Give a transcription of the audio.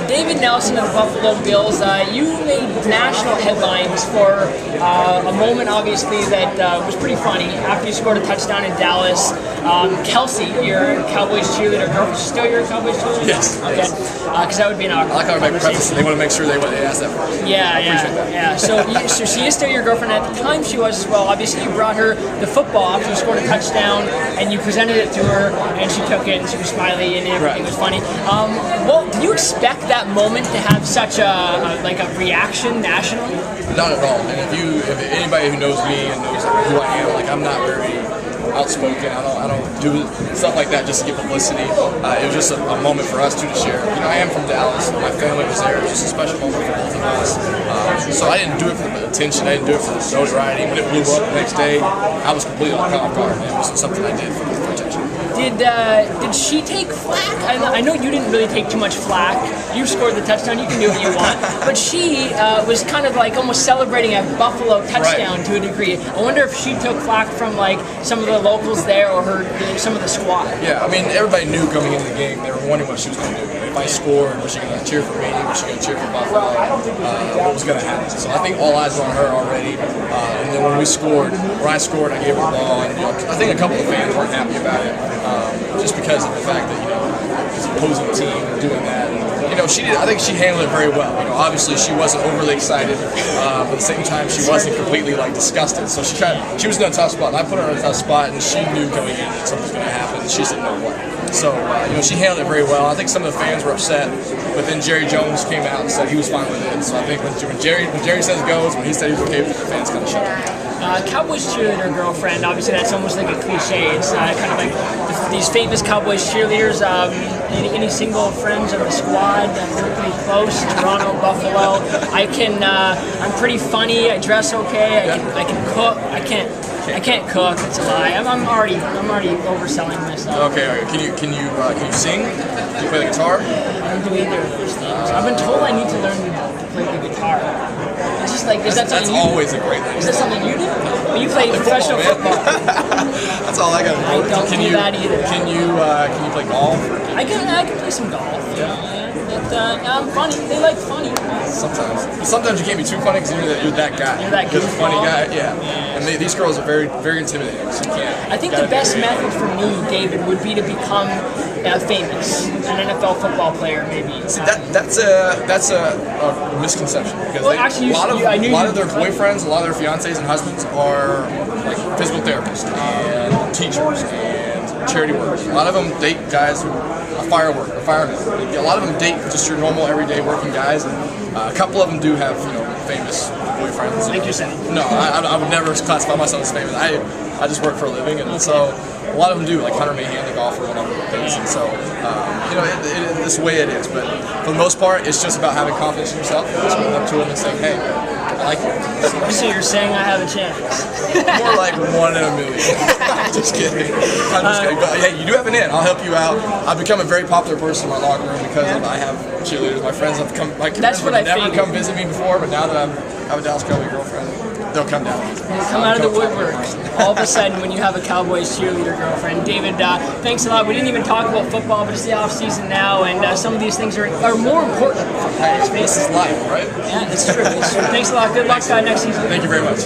David Nelson of the Buffalo Bills, you made national headlines for a moment, obviously, that was pretty funny. After you scored a touchdown in Dallas, Kelsey, your Cowboys cheerleader girlfriend, she's still your Cowboys cheerleader? Yes. Okay. Because that would be an awkward I like how I make preface. They want to make sure they ask that first. Yeah. So she is still your girlfriend. At the time, she was as well. Obviously, you brought her the football after you scored a touchdown, and you presented it to her, and she took it, and she was smiley, and it was funny. Well, do you expect that moment to have such a reaction nationally? Not at all. And if anybody who knows me and knows who I am, I'm not very outspoken. I don't do stuff like that just to get publicity. It was just a moment for us two to share. I am from Dallas. My family was there. It was just a special moment for both of us. So I didn't do it for the attention. I didn't do it for the notoriety. When it blew up the next day, I was completely off guard. It wasn't something I did for attention. Did she take flack? I know you didn't really take too much flack. You scored the touchdown. You can do what you want. But she was kind of almost celebrating a Buffalo touchdown to a degree. I wonder if she took flack from some of the locals there or some of the squad. Yeah, everybody knew coming into the game. They were wondering what she was going to do. If I scored, was she going to cheer for me? Was she going to cheer for Buffalo? What was going to happen? So I think all eyes were on her already. And then when I scored, I gave her the ball. And I think a couple of fans weren't happy about it. Just because of the fact that it's an opposing team doing that. I think she handled it very well. Obviously she wasn't overly excited, but at the same time she wasn't completely disgusted. So she was in a tough spot. And I put her in a tough spot, and she knew going in that something was going to happen. And she just didn't know what. So she handled it very well. I think some of the fans were upset, but then Jerry Jones came out and said he was fine with it. So I think when Jerry says goes, when he said he was okay with it, the fans kind of shut up. Cowboys cheerleader girlfriend, obviously that's almost like a cliche. It's kind of like these famous Cowboys cheerleaders. Any single friends of the squad that are pretty close? Toronto, Buffalo. I'm pretty funny. I dress okay. I can cook. I can't cook. It's a lie. I'm already overselling myself. Okay. Can you sing? Can you play the guitar? I don't do either of those things. I've been told I need to learn to play the guitar. It's just is that something that's always a great thing. Is that something you do? Well, you play professional football. That's all I got to do. I don't do that either. Can you play golf? I can play some golf. I'm funny. They like funny. Sometimes you can't be too funny because you're that guy. You're that goofball. Funny guy, yeah. And these girls are very, very intimidating. So you can't. I think the best method for me, David, would be to become famous, an NFL football player, maybe. See, that's a misconception because a lot of their boyfriends, a lot of their fiancés and husbands are physical therapists and teachers and charity workers. A lot of them date guys who are firemen. A lot of them date just your normal everyday working guys, and a couple of them do have famous boyfriends. Like yourself? No, I would never classify myself as famous. I just work for a living, and so a lot of them do, like Hunter Mayhem, the golfer, whatever things. And so this way it is. But for the most part, it's just about having confidence in yourself, just going up to them and saying, "Hey, I like you." So you're saying I have a chance? More like 1 in a million. Just kidding. I'm just kidding. But hey, you do have an in. I'll help you out. I've become a very popular person in my locker room because I have cheerleaders. My friends have come. My friends have never come visit me before, but now that I have a Dallas Cowboy girlfriend, they'll come down. They'll come out of the woodwork all of a sudden when you have a Cowboys cheerleader girlfriend. David, thanks a lot. We didn't even talk about football, but it's the off season now, and some of these things are more important. This is life, right? Yeah, it's true. Thanks a lot. Good luck next season. Thank you very much.